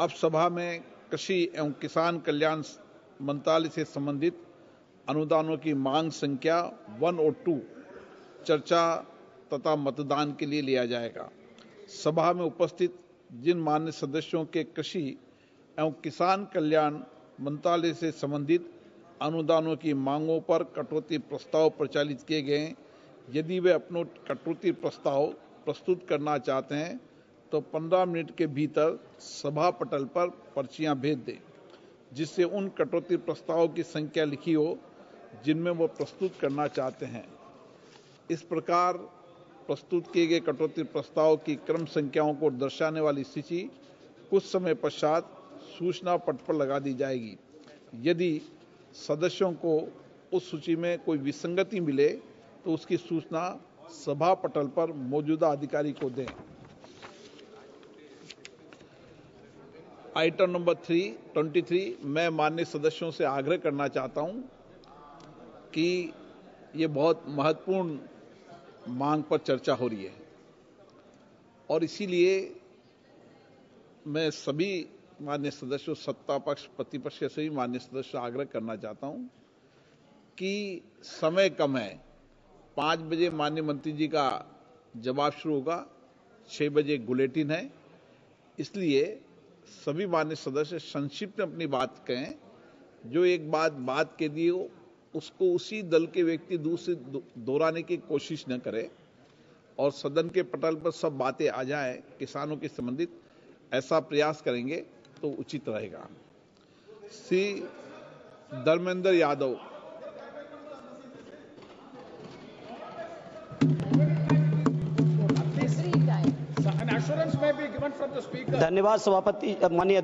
अब सभा में कृषि एवं किसान कल्याण मंत्रालय से संबंधित अनुदानों की मांग संख्या 1 और 2 चर्चा तथा मतदान के लिए लिया जाएगा। सभा में उपस्थित जिन मान्य सदस्यों के कृषि एवं किसान कल्याण मंत्रालय से संबंधित अनुदानों की मांगों पर कटौती प्रस्ताव प्रचालित किए गए हैं, यदि वे अपना कटौती प्रस्ताव प्रस्तुत करना चाहते हैं तो 15 मिनट के भीतर सभा पटल पर पर्चियां भेज दें, जिससे उन कटौती प्रस्तावों की संख्या लिखी हो जिनमें वो प्रस्तुत करना चाहते हैं। इस प्रकार प्रस्तुत किए गए कटौती प्रस्ताव की क्रम संख्याओं को दर्शाने वाली सूची कुछ समय पश्चात सूचना पट पर लगा दी जाएगी। यदि सदस्यों को उस सूची में कोई विसंगति मिले तो उसकी सूचना सभा पटल पर मौजूदा अधिकारी को दें। आइटम नंबर 23, मैं माननीय सदस्यों से आग्रह करना चाहता हूं कि ये बहुत महत्वपूर्ण मांग पर चर्चा हो रही है और इसीलिए मैं सभी माननीय सदस्यों, सत्ता पक्ष प्रतिपक्ष के सभी माननीय सदस्यों से आग्रह करना चाहता हूं कि समय कम है। 5 बजे माननीय मंत्री जी का जवाब शुरू होगा, 6 बजे बुलेटिन है, इसलिए सभी माननीय सदस्य संक्षिप्त में अपनी बात कहें। जो एक बात कह दी हो उसको उसी दल के व्यक्ति दूसरे दोहराने की कोशिश न करें और सदन के पटल पर सब बातें आ जाए किसानों के संबंधित, ऐसा प्रयास करेंगे तो उचित रहेगा। श्री धर्मेंद्र यादव। धन्यवाद सभापति। माननीय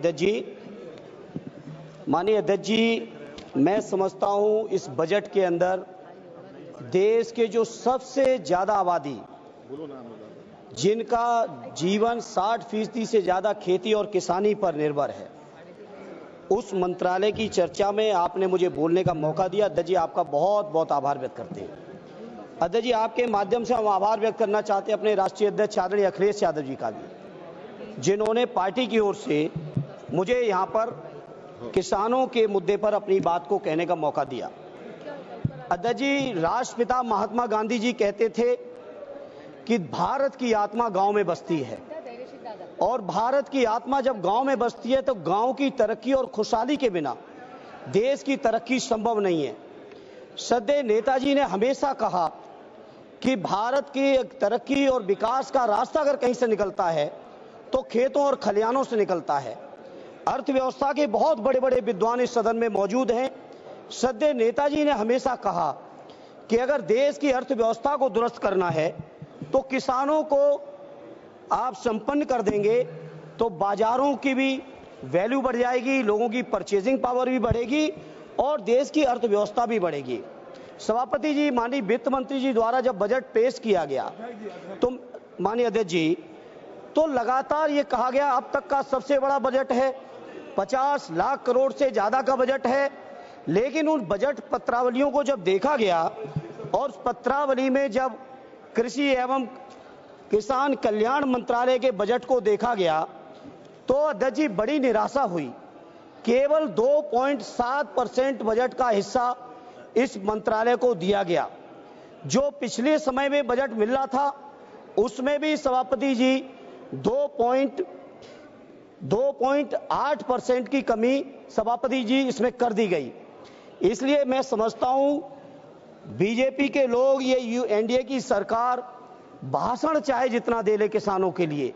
अध्यक्ष जी, मैं समझता हूं इस बजट के अंदर देश के जो सबसे ज्यादा आबादी, जिनका जीवन 60% से ज्यादा खेती और किसानी पर निर्भर है, उस मंत्रालय की चर्चा में आपने मुझे बोलने का मौका दिया। अध्यक्ष जी, आपका बहुत बहुत आभार व्यक्त करते हैं। अध्यक्ष जी, आपके माध्यम से हम आभार व्यक्त करना चाहते हैं अपने राष्ट्रीय अध्यक्ष आदरणीय अखिलेश यादव जी का भी, जिन्होंने पार्टी की ओर से मुझे यहाँ पर किसानों के मुद्दे पर अपनी बात को कहने का मौका दिया। अध्यक्ष जी, राष्ट्रपिता महात्मा गांधी जी कहते थे कि भारत की आत्मा गांव में बसती है और भारत की आत्मा जब गांव में बसती है तो गांव की तरक्की और खुशहाली के बिना देश की तरक्की संभव नहीं है। श्रद्धेय नेताजी ने हमेशा कहा कि भारत की तरक्की और विकास का रास्ता अगर कहीं से निकलता है तो खेतों और खलिहानों से निकलता है। अर्थव्यवस्था के बहुत बड़े बड़े विद्वान इस सदन में मौजूद हैं। श्रद्धेय नेताजी ने हमेशा कहा कि अगर देश की अर्थव्यवस्था को दुरुस्त करना है तो किसानों को आप संपन्न कर देंगे तो बाजारों की भी वैल्यू बढ़ जाएगी, लोगों की परचेजिंग पावर भी बढ़ेगी और देश की अर्थव्यवस्था भी बढ़ेगी। सभापति जी, माननीय वित्त मंत्री जी द्वारा जब बजट पेश किया गया तो माननीय अध्यक्ष जी, तो लगातार ये कहा गया अब तक का सबसे बड़ा बजट है, 50 लाख करोड़ से ज्यादा का बजट है। लेकिन उन बजट पत्रावलियों को जब देखा गया और उस पत्रावली में जब कृषि एवं किसान कल्याण मंत्रालय के बजट को देखा गया तो अध्यक्ष जी बड़ी निराशा हुई। केवल 2.7% बजट का हिस्सा इस मंत्रालय को दिया गया। जो पिछले समय में बजट मिल रहा था उसमें भी सभापति जी 2.8% की कमी सभापति जी इसमें कर दी गई। इसलिए मैं समझता हूं बीजेपी के लोग, ये एनडीए की सरकार भाषण चाहे जितना दे ले किसानों के लिए,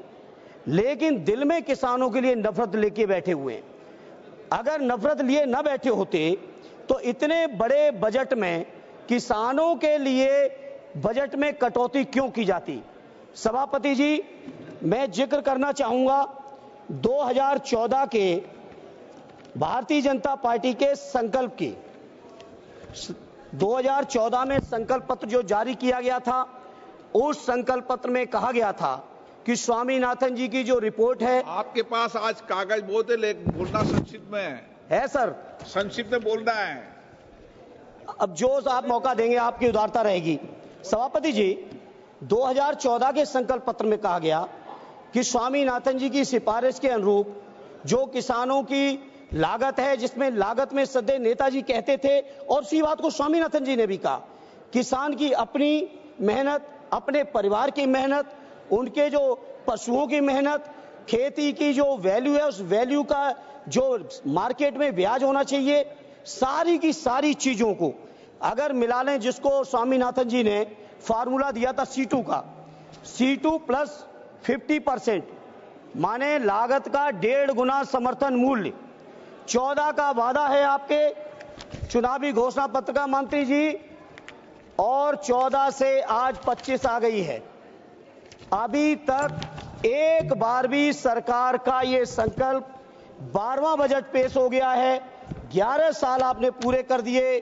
लेकिन दिल में किसानों के लिए नफरत लेके बैठे हुए हैं। अगर नफरत लिए न बैठे होते तो इतने बड़े बजट में किसानों के लिए बजट में कटौती क्यों की जाती। सभापति जी, मैं जिक्र करना चाहूंगा 2014 के भारतीय जनता पार्टी के संकल्प की। 2014 में संकल्प पत्र जो जारी किया गया था, उस संकल्प पत्र में कहा गया था कि स्वामीनाथन जी की जो रिपोर्ट है। आपके पास आज कागज बहुत है, लेकिन बोलना संक्षिप्त में है सर, संक्षिप्त में बोलना है। अब जो आप मौका देंगे आपकी उदारता रहेगी। सभापति जी, 2014 के संकल्प पत्र में कहा गया कि स्वामीनाथन जी की सिफारिश के अनुरूप जो किसानों की लागत है, जिसमें लागत में सदैव नेताजी कहते थे, और उसी बात को स्वामीनाथन जी ने भी कहा, किसान की अपनी मेहनत, अपने परिवार की मेहनत, उनके जो पशुओं की मेहनत, खेती की जो वैल्यू है, उस वैल्यू का जो मार्केट में ब्याज होना चाहिए, सारी की सारी चीजों को अगर मिला लें, जिसको स्वामीनाथन जी ने फार्मूला दिया था C2 का, C2 प्लस 50%, माने लागत का 1.5 गुना समर्थन मूल्य। 14 का वादा है आपके चुनावी घोषणा पत्र का मंत्री जी, और 14 से आज 25 आ गई है। अभी तक एक बार भी सरकार का ये संकल्प, 12वां बजट पेश हो गया है, 11 साल आपने पूरे कर दिए।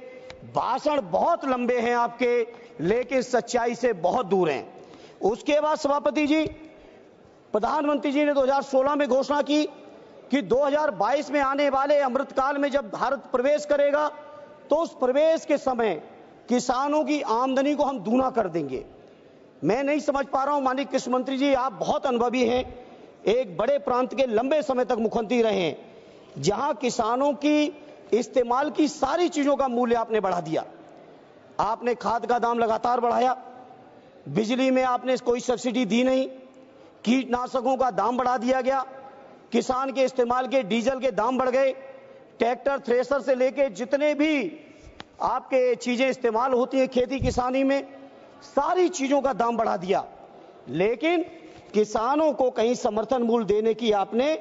भाषण बहुत लंबे हैं आपके, लेकिन सच्चाई से बहुत दूर हैं। उसके बाद सभापति जी, प्रधानमंत्री जी ने 2016 में घोषणा की कि 2022 में आने वाले अमृतकाल में जब भारत प्रवेश करेगा, तो उस प्रवेश के समय किसानों की आमदनी को हम दूना कर देंगे। मैं नहीं समझ पा रहा हूं, माननीय कृषि मंत्री जी, आप बहुत अनुभवी हैं, एक बड़े प्रांत के लंबे समय तक मुख्यमंत्री रहे हैं, जहां किसानों की इस्तेमाल की सारी चीजों का मूल्य आपने बढ़ा दिया। आपने खाद का दाम लगातार बढ़ाया, बिजली में आपने कोई सब्सिडी दी नहीं, कीटनाशकों का दाम बढ़ा दिया गया, किसान के इस्तेमाल के डीजल के दाम बढ़ गए, ट्रैक्टर थ्रेसर से लेके जितने भी आपके चीजें इस्तेमाल होती हैं खेती किसानी में, सारी चीजों का दाम बढ़ा दिया। लेकिन किसानों को कहीं समर्थन मूल्य देने की आपने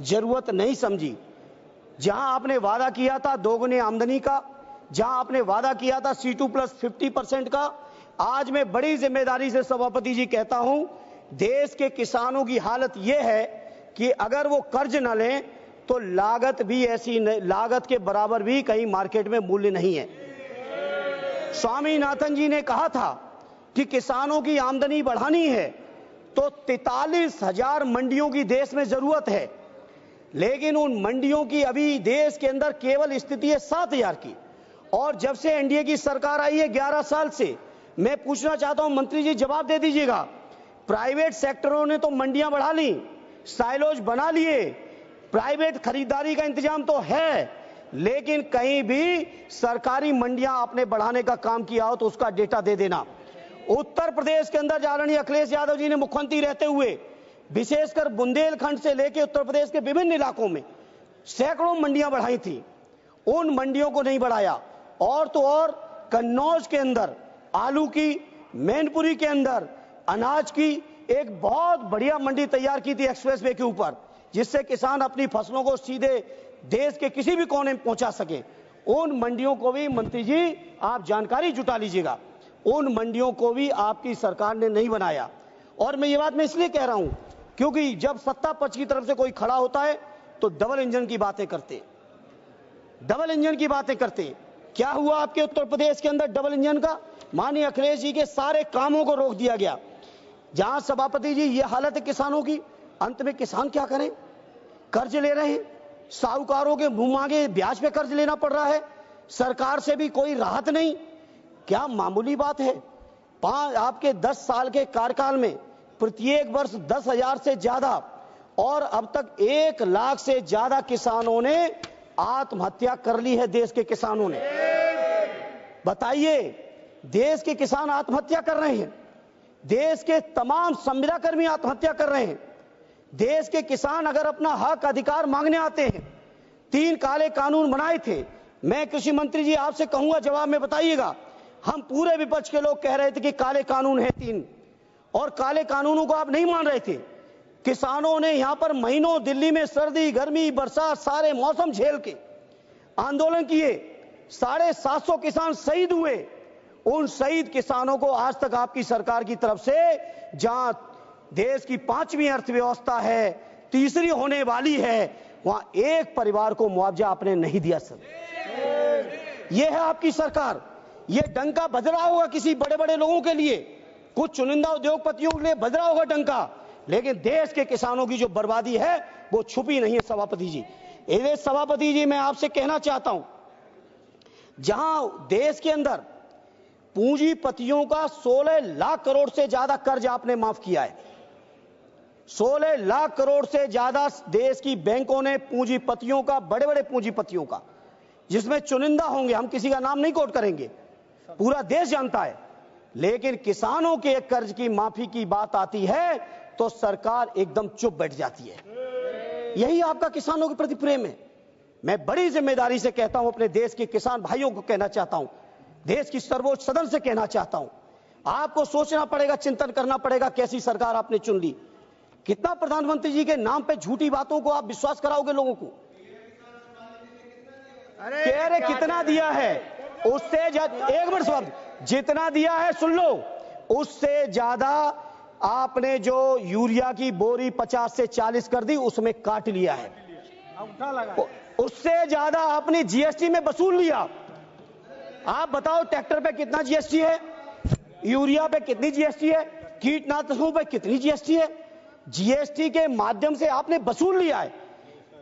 जरूरत नहीं समझी। जहां आपने वादा किया था दोगुनी आमदनी का, जहां आपने वादा किया था C2 प्लस 50% का, आज मैं बड़ी जिम्मेदारी से सभापति जी कहता हूं, देश के किसानों की हालत यह है कि अगर वो कर्ज न लें तो लागत भी ऐसी, लागत के बराबर भी कहीं मार्केट में मूल्य नहीं है। स्वामीनाथन जी ने कहा था कि किसानों की आमदनी बढ़ानी है तो 43,000 मंडियों की देश में जरूरत है, लेकिन उन मंडियों की अभी देश के अंदर केवल स्थिति है 7,000 की। और जब से एनडीए की सरकार आई है 11 साल से, मैं पूछना चाहता हूं मंत्री जी, जवाब दे दीजिएगा, प्राइवेट सेक्टरों ने तो मंडियां बढ़ा ली, साइलोज बना लिए, प्राइवेट खरीदारी का इंतजाम तो है, लेकिन कहीं भी सरकारी मंडियां आपने बढ़ाने का काम किया हो तो उसका डेटा दे देना। उत्तर प्रदेश के अंदर आदरणीय अखिलेश यादव जी ने मुख्यमंत्री रहते हुए विशेषकर बुंदेलखंड से लेकर उत्तर प्रदेश के विभिन्न इलाकों में सैकड़ों मंडियां बढ़ाई थी, उन मंडियों को नहीं बढ़ाया। और तो और कन्नौज के अंदर आलू की, मैनपुरी के अंदर अनाज की एक बहुत बढ़िया मंडी तैयार की थी एक्सप्रेसवे के ऊपर, जिससे किसान अपनी फसलों को सीधे देश के किसी भी कोने में पहुंचा सके। उन मंडियों को भी मंत्री जी आप जानकारी जुटा लीजिएगा, उन मंडियों को भी आपकी सरकार ने नहीं बनाया। और मैं ये बात मैं इसलिए कह रहा हूं क्योंकि जब सत्ता पक्ष की तरफ से कोई खड़ा होता है तो डबल इंजन की बातें करते, डबल इंजन की बातें करते। क्या हुआ आपके उत्तर प्रदेश के अंदर डबल इंजन का? माननीय अखिलेश जी के सारे कामों को रोक दिया गया। जहां सभापति जी ये हालत है किसानों की, अंत में किसान क्या करें? कर्ज ले रहे हैं, साहूकारों के मुंह मांगे ब्याज पे कर्ज लेना पड़ रहा है, सरकार से भी कोई राहत नहीं। क्या मामूली बात है? आपके 10 साल के कार्यकाल में प्रत्येक वर्ष 10,000 से ज्यादा और अब तक 1 लाख से ज्यादा किसानों ने आत्महत्या कर ली है। देश के किसानों ने, बताइए, देश के किसान आत्महत्या कर रहे हैं, देश के तमाम संविदा कर्मी आत्महत्या कर रहे हैं। देश के किसान अगर अपना हक अधिकार मांगने आते हैं, 3 काले कानून बनाए थे। मैं कृषि मंत्री जी आपसे कहूंगा, जवाब में बताइएगा। हम पूरे विपक्ष के लोग कह रहे थे कि काले कानून है 3, और काले कानूनों को आप नहीं मान रहे थे। किसानों ने यहां पर महीनों दिल्ली में सर्दी, गर्मी, बरसात, सारे मौसम झेल के आंदोलन किए। 750 किसान शहीद हुए। उन शहीद किसानों को आज तक आपकी सरकार की तरफ से, जहां देश की 5वीं अर्थव्यवस्था है, तीसरी होने वाली है, वहां एक परिवार को मुआवजा आपने नहीं दिया। सर, यह है आपकी सरकार। यह डंका बज रहा होगा किसी बड़े बड़े लोगों के लिए, कुछ चुनिंदा उद्योगपतियों के लिए बज रहा होगा डंका, लेकिन देश के किसानों की जो बर्बादी है वो छुपी नहीं है। सभापति जी, इसलिए सभापति जी मैं आपसे कहना चाहता हूं, जहां देश के अंदर पूंजीपतियों का 16 लाख करोड़ से ज्यादा कर्ज आपने माफ किया है, 16 लाख करोड़ से ज्यादा देश की बैंकों ने पूंजीपतियों का, बड़े बड़े पूंजीपतियों का, जिसमें चुनिंदा होंगे, हम किसी का नाम नहीं कोट करेंगे, पूरा देश जानता है, लेकिन किसानों के कर्ज की माफी की बात आती है तो सरकार एकदम चुप बैठ जाती है। यही आपका किसानों के प्रति प्रेम है। मैं बड़ी जिम्मेदारी से कहता हूं, अपने देश के किसान भाइयों को कहना चाहता हूं, देश की सर्वोच्च सदन से कहना चाहता हूं, आपको सोचना पड़ेगा, चिंतन करना पड़ेगा, कैसी सरकार आपने चुन ली। कितना प्रधानमंत्री जी के नाम पे झूठी बातों को आप विश्वास कराओगे लोगों को? कह रहे कितना दिया है, उससे एक मिनट शब्द, जितना दिया है सुन लो, उससे ज्यादा आपने जो यूरिया की बोरी 50 से 40 कर दी, उसमें काट लिया है। उससे ज्यादा आपने जीएसटी में वसूल लिया। आप बताओ ट्रैक्टर पे कितना जीएसटी है, यूरिया पे कितनी जीएसटी है, कीटनाशकों पे कितनी जीएसटी है? जीएसटी के माध्यम से आपने वसूल लिया है।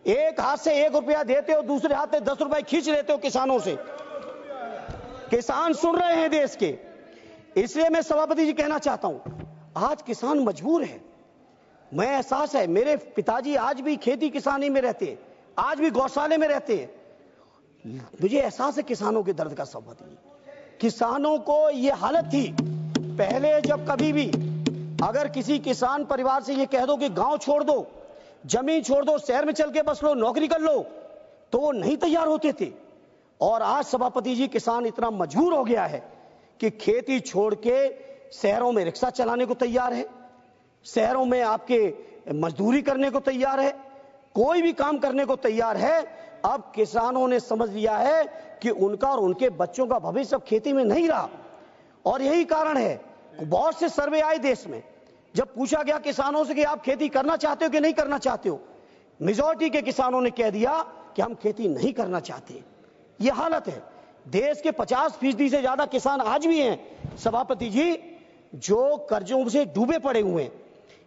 एक हाथ से 1 रुपया देते हो, दूसरे हाथ से 10 रुपए खींच लेते हो किसानों से। किसान सुन रहे हैं देश के, इसलिए मैं सभापति जी कहना चाहता हूं, आज किसान मजबूर है। मैं एहसास है, मेरे पिताजी आज भी खेती किसानी में रहते हैं, आज भी गौशाले में रहते हैं। मुझे एहसास है किसानों के दर्द का। सभापति जी, किसानों को यह हालत थी पहले, जब कभी भी अगर किसी किसान परिवार से ये कह दो कि गांव छोड़ दो, जमीन छोड़ दो, शहर में चल के बस लो, नौकरी कर लो, तो वो नहीं तैयार होते थे। और आज सभापति जी किसान इतना मजबूर हो गया है कि खेती छोड़ के शहरों में रिक्शा चलाने को तैयार है, शहरों में आपके मजदूरी करने को तैयार है, कोई भी काम करने को तैयार है। अब किसानों ने समझ लिया है कि उनका और उनके बच्चों का भविष्य अब खेती में नहीं रहा। और यही कारण है, बहुत से सर्वे आए देश में, जब पूछा गया किसानों से कि आप खेती करना चाहते हो कि नहीं करना चाहते हो, मेजॉरिटी के किसानों ने कह दिया कि हम खेती नहीं करना चाहते। यह हालत है। देश के 50% से ज्यादा किसान आज भी हैं सभापति जी, जो कर्जों से डूबे पड़े हुए हैं।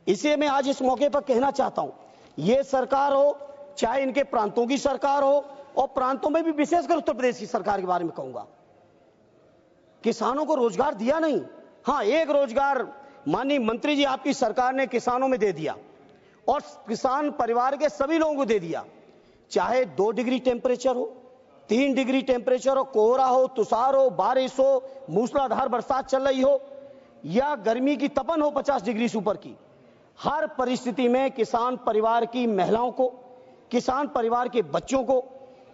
इसलिए मैं आज इस मौके पर कहना चाहता हूं, ये सरकार हो, चाहे इनके प्रांतों की सरकार हो, और प्रांतों में भी विशेषकर उत्तर प्रदेश की सरकार के बारे में कहूंगा, किसानों को रोजगार दिया नहीं। हां, एक रोजगार माननीय मंत्री जी आपकी सरकार ने किसानों में दे दिया, और किसान परिवार के सभी लोगों को दे दिया, चाहे 2 डिग्री टेम्परेचर हो, 3 डिग्री टेम्परेचर हो, कोहरा हो, तुषार हो, बारिश हो, मूसलाधार बरसात चल रही हो, या गर्मी की तपन हो 50 डिग्री से ऊपर की, हर परिस्थिति में किसान परिवार की महिलाओं को, किसान परिवार के बच्चों को,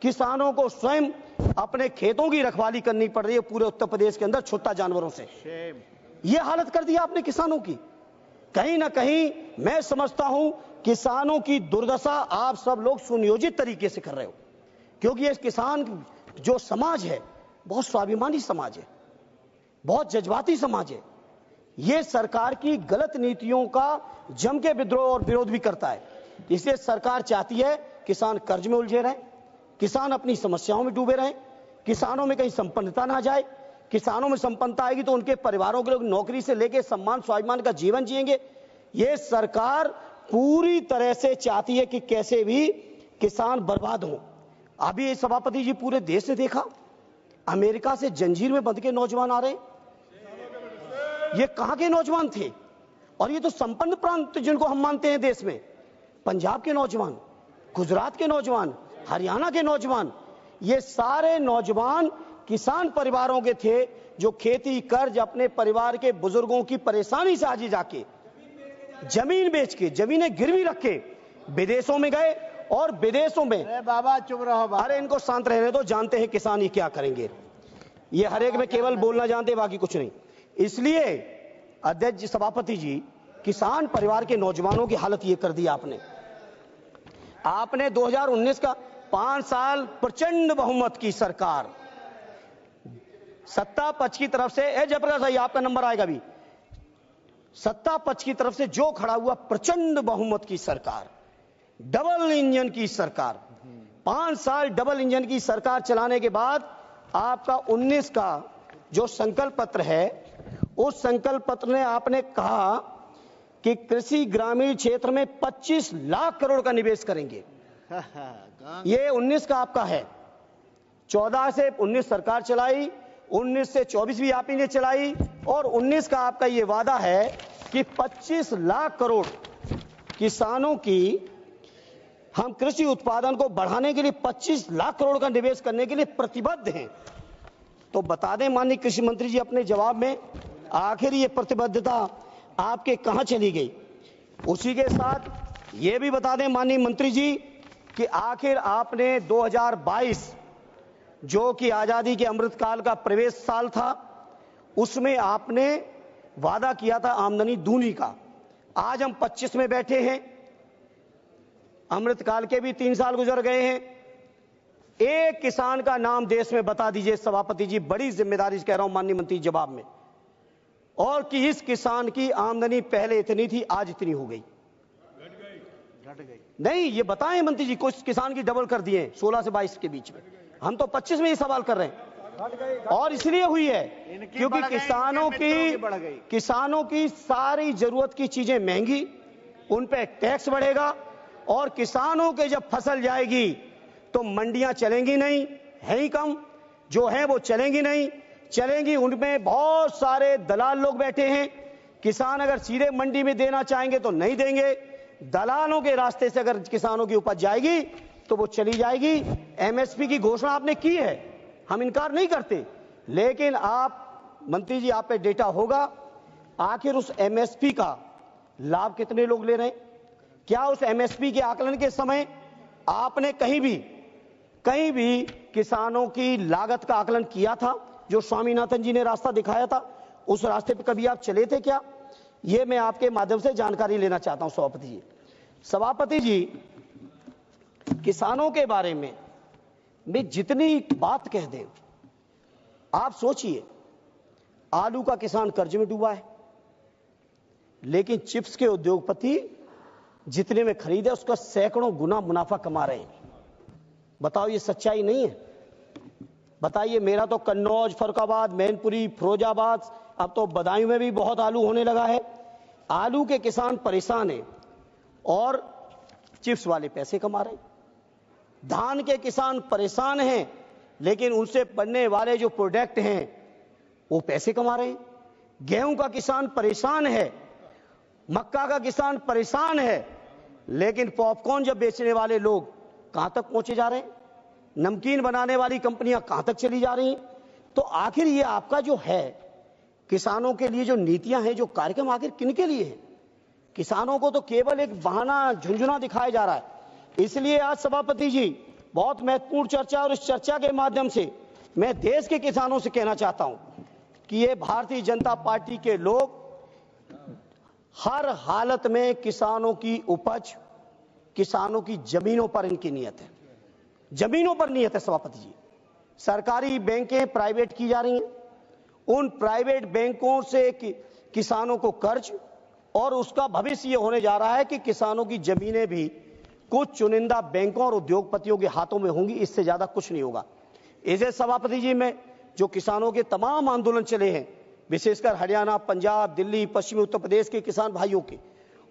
किसानों को स्वयं अपने खेतों की रखवाली करनी पड़ रही है पूरे उत्तर प्रदेश के अंदर छुट्टा जानवरों से। यह हालत कर दिया आपने किसानों की। कहीं ना कहीं मैं समझता हूं किसानों की दुर्दशा आप सब लोग सुनियोजित तरीके से कर रहे हो, क्योंकि ये किसान जो समाज है बहुत स्वाभिमानी समाज है, बहुत जज्बाती समाज है। ये सरकार की गलत नीतियों का जम के विद्रोह और विरोध भी करता है। इसलिए सरकार चाहती है किसान कर्ज में उलझे रहें, किसान अपनी समस्याओं में डूबे रहें, किसानों में कहीं संपन्नता ना जाए। किसानों में संपन्नता आएगी तो उनके परिवारों के लोग नौकरी से लेकर सम्मान स्वाभिमान का जीवन जिएंगे। ये सरकार पूरी तरह से चाहती है कि कैसे भी किसान बर्बाद हो। अभी सभापति जी पूरे देश ने देखा, अमेरिका से जंजीर में बंध के नौजवान आ रहे। ये कहां के नौजवान थे? और ये तो संपन्न प्रांत जिनको हम मानते हैं देश में, पंजाब के नौजवान, गुजरात के नौजवान, हरियाणा के नौजवान, ये सारे नौजवान किसान परिवारों के थे, जो खेती कर्ज अपने परिवार के बुजुर्गों की परेशानी से आज जाके जमीन बेच के, जमीनें गिरवी रख के विदेशों में गए, और विदेशों में, अरे बाबा चुप रहो बाबा। अरे इनको शांत रहने दो, जानते हैं किसान ये क्या करेंगे। ये हर एक में केवल बोलना जानते, बाकी कुछ नहीं। इसलिए अध्यक्ष जी, सभापति जी, किसान परिवार के नौजवानों की हालत ये कर दी आपने 2019 का 5 साल प्रचंड बहुमत की सरकार, सत्ता पक्ष की तरफ से, जयप्रकाश भाई आपका नंबर आएगा भी, सत्ता पक्ष की तरफ से जो खड़ा हुआ प्रचंड बहुमत की सरकार, डबल इंजन की सरकार, 5 साल डबल इंजन की सरकार चलाने के बाद आपका 19 का जो संकल्प पत्र है, उस संकल्प पत्र में आपने कहा कि कृषि ग्रामीण क्षेत्र में 25 लाख करोड़ का निवेश करेंगे। ये 19 का आपका है। 14 से 19 सरकार चलाई, 19 से 24 भी आप ही ने चलाई, और 19 का आपका ये वादा है कि 25 लाख करोड़ किसानों की हम कृषि उत्पादन को बढ़ाने के लिए 25 लाख करोड़ का निवेश करने के लिए प्रतिबद्ध हैं। तो बता दें माननीय कृषि मंत्री जी अपने जवाब में, आखिर ये प्रतिबद्धता आपके कहां चली गई? उसी के साथ ये भी बता दें माननीय मंत्री जी कि आखिर आपने 2022 जो कि आजादी के अमृतकाल का प्रवेश साल था, उसमें आपने वादा किया था आमदनी दूनी का। आज हम 25 में बैठे हैं, अमृतकाल के भी 3 साल गुजर गए हैं। एक किसान का नाम देश में बता दीजिए सभापति जी, बड़ी जिम्मेदारी से कह रहा हूं माननीय मंत्री जवाब में, और कि इस किसान की आमदनी पहले इतनी थी आज इतनी हो गई। घट गई नहीं, ये बताएं मंत्री जी, कुछ किसान की डबल कर दिए 16 से 22 के बीच में। हम तो 25 में ये सवाल कर रहे हैं, और इसलिए हुई है क्योंकि किसानों की सारी जरूरत की चीजें महंगी, उन पे टैक्स बढ़ेगा, और किसानों के जब फसल जाएगी तो मंडियां चलेंगी नहीं, है ही कम, जो है वो चलेंगी नहीं, चलेंगी उनमें बहुत सारे दलाल लोग बैठे हैं। किसान अगर सीधे मंडी में देना चाहेंगे तो नहीं देंगे, दलालों के रास्ते से अगर किसानों की उपज जाएगी तो वो चली जाएगी। एमएसपी की घोषणा आपने की है, हम इनकार नहीं करते, लेकिन आप मंत्री जी आप पे डेटा होगा, आखिर उस एमएसपी का लाभ कितने लोग ले रहे हैं? क्या उस एमएसपी के आकलन के समय आपने कहीं भी किसानों की लागत का आकलन किया था? जो स्वामीनाथन जी ने रास्ता दिखाया था, उस रास्ते पे कभी आप चले थे क्या? ये मैं आपके माध्यम से जानकारी लेना चाहता हूं सभापति जी। सभापति जी, किसानों के बारे में मैं जितनी बात कह दें, आप सोचिए, आलू का किसान कर्ज में डूबा है, लेकिन चिप्स के उद्योगपति जितने में खरीदे उसका सैकड़ों गुना मुनाफा कमा रहे हैं। बताओ ये सच्चाई नहीं है? बताइए, मेरा तो कन्नौज, फरुखाबाद, मैनपुरी, फिरोजाबाद, अब तो बदायूं में भी बहुत आलू होने लगा है। आलू के किसान परेशान हैं और चिप्स वाले पैसे कमा रहे हैं। धान के किसान परेशान हैं, लेकिन उनसे बनने वाले जो प्रोडक्ट हैं वो पैसे कमा रहे हैं। गेहूं का किसान परेशान है, मक्का का किसान परेशान है, लेकिन पॉपकॉर्न जब बेचने वाले लोग कहां तक पहुंचे जा रहे हैं? नमकीन बनाने वाली कंपनियां कहां तक चली जा रही हैं? तो आखिर ये आपका जो है किसानों के लिए जो नीतियां हैं, जो कार्यक्रम, आखिर किनके लिए है? किसानों को तो केवल एक बहाना, झुंझुना दिखाया जा रहा है। इसलिए आज सभापति जी बहुत महत्वपूर्ण चर्चा, और इस चर्चा के माध्यम से मैं देश के किसानों से कहना चाहता हूं कि ये भारतीय जनता पार्टी के लोग हर हालत में किसानों की उपज, किसानों की जमीनों पर इनकी नियत है, जमीनों पर नियत है। सभापति जी, सरकारी बैंकें प्राइवेट की जा रही हैं, उन प्राइवेट बैंकों से किसानों को कर्ज, और उसका भविष्य ये होने जा रहा है कि किसानों की जमीनें भी कुछ चुनिंदा बैंकों और उद्योगपतियों के हाथों में होंगी, इससे ज्यादा कुछ नहीं होगा। इसे सभापति जी, में जो किसानों के तमाम आंदोलन चले हैं, विशेषकर हरियाणा, पंजाब, दिल्ली, पश्चिमी उत्तर प्रदेश के किसान भाइयों के,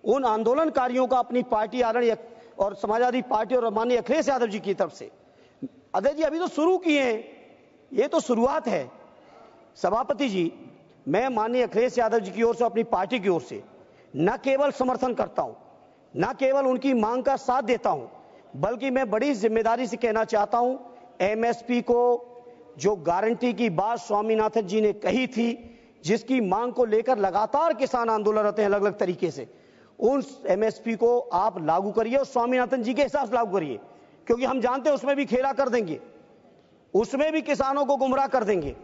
उन आंदोलनकारियों का अपनी पार्टी आदरणीय और समाजवादी पार्टी और माननीय अखिलेश यादव जी की तरफ से, अजय जी अभी तो शुरू किए हैं, ये तो शुरुआत है। सभापति जी, मैं माननीय अखिलेश यादव जी की ओर से, अपनी पार्टी की ओर से न केवल समर्थन करता हूं, न केवल उनकी मांग का साथ देता हूं, बल्कि मैं बड़ी जिम्मेदारी से कहना चाहता हूं, एमएसपी को जो गारंटी की बात स्वामीनाथन जी ने कही थी, जिसकी मांग को लेकर लगातार किसान आंदोलन रहते हैं अलग अलग तरीके से, उन एमएसपी को आप लागू करिए और स्वामीनाथन जी के हिसाब से लागू करिए, क्योंकि हम जानते हैं उसमें भी खेला कर देंगे, उसमें भी किसानों को गुमराह कर देंगे।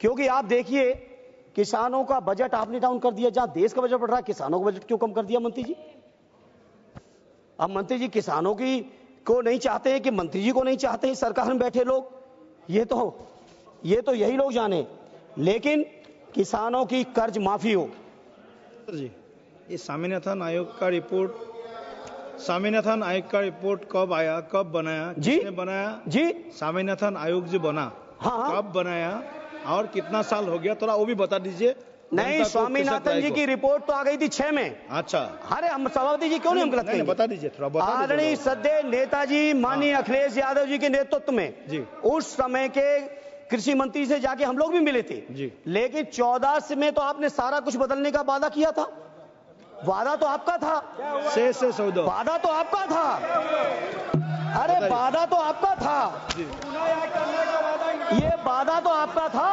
क्योंकि आप देखिए, किसानों का बजट आपने डाउन कर दिया, जहां देश का बजट बढ़ रहा है, किसानों का बजट क्यों कम कर दिया मंत्री जी? अब मंत्री जी किसानों की को नहीं चाहते हैं कि मंत्री जी को नहीं चाहते हैं सरकार में बैठे लोग, ये तो यही लोग जाने, लेकिन किसानों की कर्ज माफी हो। जी, ये स्वामीनाथन आयोग का रिपोर्ट कब आया, कब बनाया, किसने बनाया? जी, स्वामीनाथन आयोग जो बना, हाँ, कब बनाया और कितना साल हो गया, थोड़ा वो भी बता दीजिए। नहीं, स्वामीनाथन जी की रिपोर्ट तो आ गई थी 6 में। अच्छा, अरे हम सभापति जी क्यों नहीं हम गलत कहेंगे? बता दीजिए थोड़ा, बता दीजिए। आदरणीय सदैव नेताजी माननीय अखिलेश यादव जी के नेतृत्व में जी, उस समय के कृषि मंत्री से जाके हम लोग भी मिले थे जी, लेकिन 14 में तो आपने सारा कुछ बदलने का वादा किया था। वादा तो आपका था, से सौदा, वादा तो आपका था, अरे वादा तो आपका था, ये वादा तो आपका था,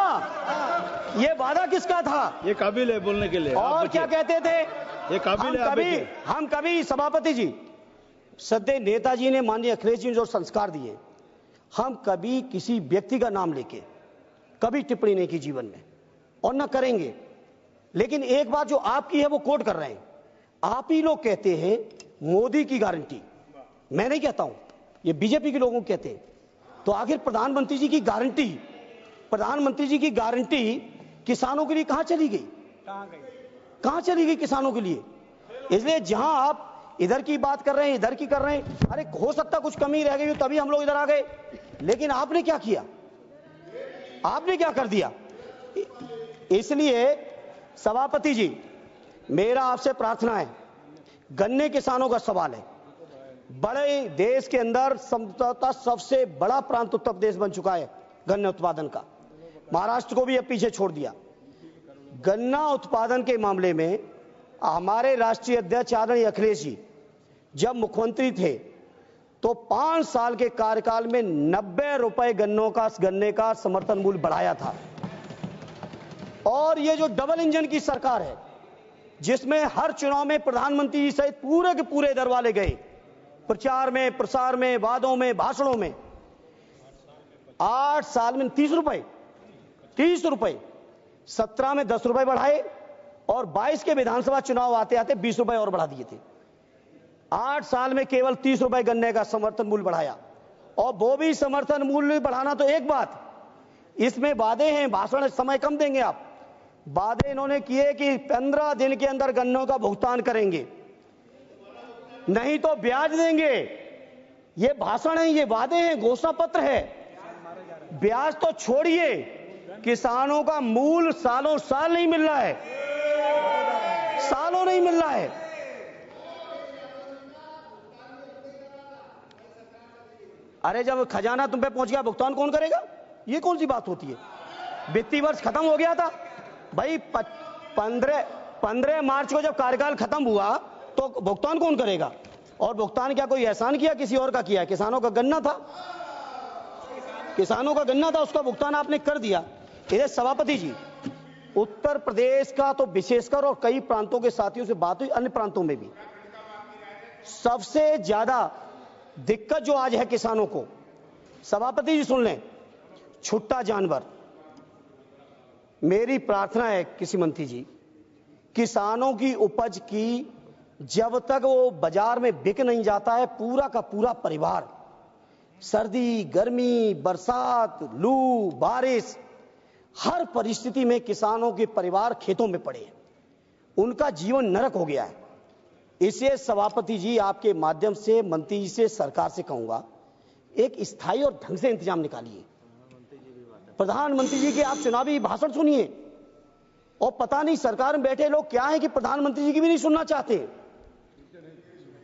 ये वादा किसका था? ये काबिल है बोलने के लिए। और क्या कहते थे? ये काबिल है। हम कभी सभापति जी, सदैव नेताजी ने, माननीय अखिलेश जी ने जो संस्कार दिए, हम कभी किसी व्यक्ति का नाम लेके कभी टिप्पणी नहीं की जीवन में, और न करेंगे। लेकिन एक बात जो आपकी है वो कोट कर रहे हैं, आप ही लोग कहते हैं मोदी की गारंटी, मैं नहीं कहता हूं, ये बीजेपी के लोगों कहते हैं। तो आखिर प्रधानमंत्री जी की गारंटी, प्रधानमंत्री जी की गारंटी किसानों के लिए कहां चली गई? कहां चली गई किसानों के लिए? इसलिए जहां आप इधर की बात कर रहे हैं, इधर की कर रहे हैं, अरे हो सकता कुछ कमी रह गई हो तभी हम लोग इधर आ गए, लेकिन आपने क्या किया? आपने क्या कर दिया? इसलिए सभापति जी, मेरा आपसे प्रार्थना है, गन्ने किसानों का सवाल है, बड़े देश के अंदर संभवतः सबसे बड़ा प्रांत उत्तर प्रदेश बन चुका है गन्ने उत्पादन का, महाराष्ट्र को भी अब पीछे छोड़ दिया। गन्ना उत्पादन के मामले में हमारे राष्ट्रीय अध्यक्ष आदरणीय अखिलेश जी जब मुख्यमंत्री थे तो 5 साल के कार्यकाल में 90 रुपए गन्ने का समर्थन मूल्य बढ़ाया था। और ये जो डबल इंजन की सरकार है, जिसमें हर चुनाव में प्रधानमंत्री जी सहित पूरे के पूरे दर वाले गए, प्रचार में, प्रसार में, वादों में, भाषणों में, 8 साल में 30 रुपए, 17 में 10 रुपए बढ़ाए, और 22 के विधानसभा चुनाव आते आते 20 रुपए और बढ़ा दिए थे। 8 साल में केवल 30 रुपए गन्ने का समर्थन मूल्य बढ़ाया, और वो भी समर्थन मूल्य बढ़ाना तो एक बात, इसमें वादे हैं, भाषण समय कम देंगे आप, वादे इन्होंने किए कि 15 दिन के अंदर गन्नों का भुगतान करेंगे, नहीं तो ब्याज देंगे। ये भाषण है, ये वादे हैं, घोषणा पत्र है। ब्याज तो छोड़िए, किसानों का मूल सालों साल नहीं मिल रहा है, सालों नहीं मिल रहा है। अरे जब खजाना तुम पे पहुंच गया, भुगतान कौन करेगा? ये कौन सी बात होती है? वित्तीय वर्ष खत्म हो गया था भाई, 15 मार्च को जब कार्यकाल खत्म हुआ तो भुगतान कौन करेगा? और भुगतान क्या कोई एहसान किया, किसी और का किया? किसानों का गन्ना था, किसानों का गन्ना था, उसका भुगतान आपने कर दिया। इधर सभापति जी, उत्तर प्रदेश का तो विशेषकर, और कई प्रांतों के साथियों से बात हुई, अन्य प्रांतों में भी, सबसे ज्यादा दिक्कत जो आज है किसानों को, सभापति जी सुन लें, छुट्टा जानवर। मेरी प्रार्थना है कृषि मंत्री जी, किसानों की उपज की जब तक वो बाजार में बिक नहीं जाता है, पूरा का पूरा परिवार सर्दी, गर्मी, बरसात, लू, बारिश, हर परिस्थिति में किसानों के परिवार खेतों में पड़े हैं, उनका जीवन नरक हो गया है। इसे सभापति जी आपके माध्यम से मंत्री जी से, सरकार से कहूंगा, एक स्थायी और ढंग से इंतजाम निकालिए। प्रधानमंत्री जी के आप चुनावी भाषण सुनिए, और पता नहीं सरकार में बैठे लोग क्या है कि प्रधानमंत्री जी की भी नहीं सुनना चाहते,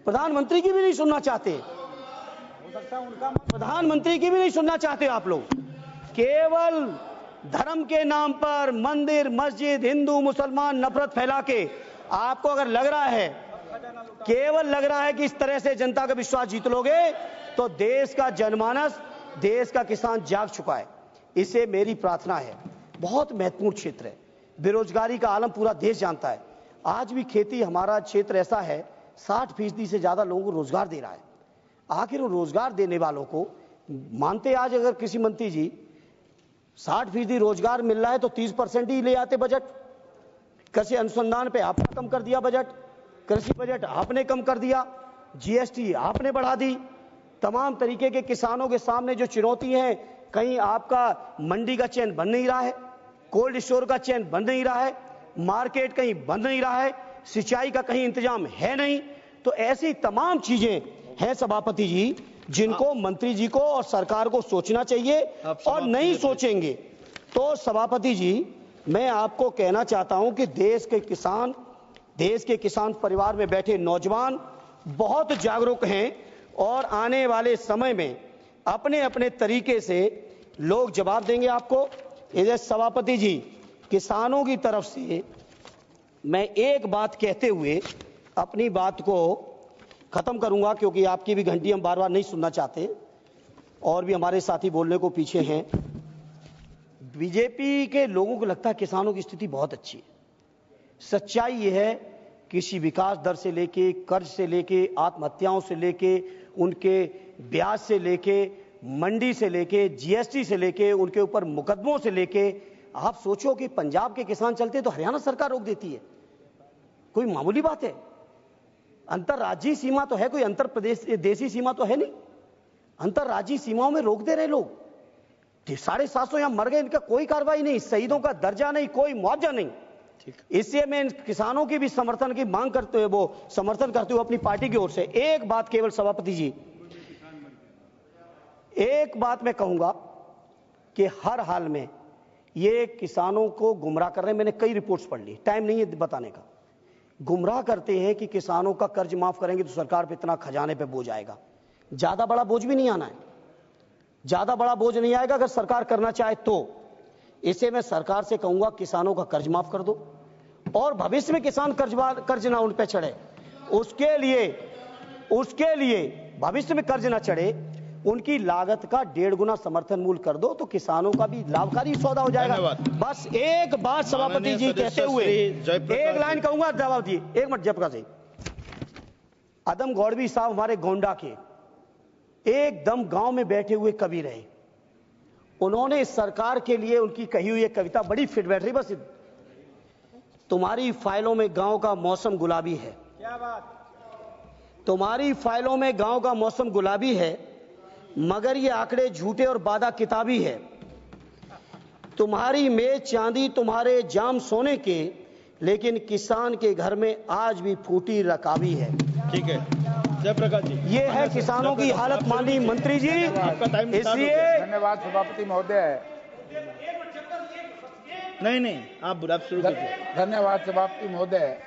प्रधानमंत्री की भी नहीं सुनना चाहते, प्रधानमंत्री की भी नहीं सुनना चाहते आप लोग। केवल धर्म के नाम पर मंदिर, मस्जिद, हिंदू मुसलमान नफरत फैला के, आपको अगर लग रहा है, केवल लग रहा है कि इस तरह से जनता का विश्वास जीत लोगे, तो देश का जनमानस, देश का किसान जाग चुका है। इसे मेरी प्रार्थना है, बहुत महत्वपूर्ण क्षेत्र है, बेरोजगारी का आलम पूरा देश जानता है। आज भी खेती, हमारा क्षेत्र ऐसा है, 60% से ज्यादा लोगों को रोजगार दे रहा है। आखिर वो रोजगार देने वालों को मानते, आज अगर कृषि मंत्री जी 60% रोजगार मिल रहा है तो 30% ही ले आते बजट। कृषि अनुसंधान पे आपने कम कर दिया बजट, कृषि बजट आपने कम कर दिया, जीएसटी आपने बढ़ा दी। तमाम तरीके के किसानों के सामने जो चुनौती है, कहीं आपका मंडी का चैन बन नहीं रहा है, कोल्ड स्टोर का चैन बन नहीं रहा है, मार्केट कहीं बन नहीं रहा है, सिंचाई का कहीं इंतजाम है नहीं। तो ऐसी तमाम चीजें हैं सभापति जी, जिनको मंत्री जी को और सरकार को सोचना चाहिए, और नहीं सोचेंगे तो सभापति जी, मैं आपको कहना चाहता हूं कि देश के किसान परिवार में बैठे नौजवान बहुत जागरूक हैं, और आने वाले समय में अपने अपने तरीके से लोग जवाब देंगे आपको। इधर सभापति जी, किसानों की तरफ से मैं एक बात कहते हुए अपनी बात को खत्म करूंगा क्योंकि आपकी भी घंटी हम बार बार नहीं सुनना चाहते और भी हमारे साथी बोलने को पीछे हैं। बीजेपी के लोगों को लगता है किसानों की स्थिति बहुत अच्छी है। सच्चाई ये है, कृषि विकास दर से लेके, कर्ज से लेके, आत्महत्याओं से लेके, उनके ब्याज से लेके, मंडी से लेके, जीएसटी से लेके, उनके ऊपर मुकदमों से लेके, आप सोचो कि पंजाब के किसान चलते तो हरियाणा सरकार रोक देती है। कोई मामूली बात है? अंतरराज्यीय सीमा तो है, कोई अंतर प्रदेश देशी सीमा तो है नहीं। अंतरराज्यीय सीमाओं में रोक दे रहे लोग। 750 यहां मर गए, इनका कोई कार्रवाई नहीं, शहीदों का दर्जा नहीं, कोई मुआवजा नहीं। इसलिए मैं किसानों की भी समर्थन की मांग करते हुए, वो समर्थन करते हुए अपनी पार्टी की ओर से एक बात केवल सभापति जी, एक बात मैं कहूंगा कि हर हाल में ये किसानों को गुमराह कर रहे हैं। मैंने कई रिपोर्ट्स पढ़ ली, टाइम नहीं है बताने का। गुमराह करते हैं कि किसानों का कर्ज माफ करेंगे तो सरकार पे इतना खजाने पे बोझ आएगा। ज्यादा बड़ा बोझ भी नहीं आना है, ज्यादा बड़ा बोझ नहीं आएगा अगर सरकार करना चाहे तो। इसे मैं सरकार से कहूंगा किसानों का कर्ज माफ कर दो और भविष्य में किसान कर्ज ना उन पे चढ़े, उसके लिए भविष्य में कर्ज ना चढ़े, उनकी लागत का 1.5 गुना समर्थन मूल्य कर दो तो किसानों का भी लाभकारी सौदा हो जाएगा। बस एक बात सभापति जी कहते हुए एक लाइन कहूंगा, जवाब दिए एक मिनट। जयप्रकाश जी, अदम गौड़वी साहब हमारे गोंडा के एकदम गांव में बैठे हुए कवि रहे। उन्होंने सरकार के लिए उनकी कही हुई एक कविता बड़ी फिट बैठ रही, बस तुम्हारी फाइलों में गांव का मौसम गुलाबी है। क्या बात? तुम्हारी फाइलों में गांव का मौसम गुलाबी है, मगर ये आंकड़े झूठे और वादा किताबी है। तुम्हारी मेज चांदी, तुम्हारे जाम सोने के, लेकिन किसान के घर में आज भी फूटी रकाबी है। ठीक है जयप्रकाश जी, ये है किसानों की हालत माननीय मंत्री जी। इसलिए धन्यवाद सभापति महोदय। नहीं आप शुरू कीजिए। धन्यवाद सभापति महोदय।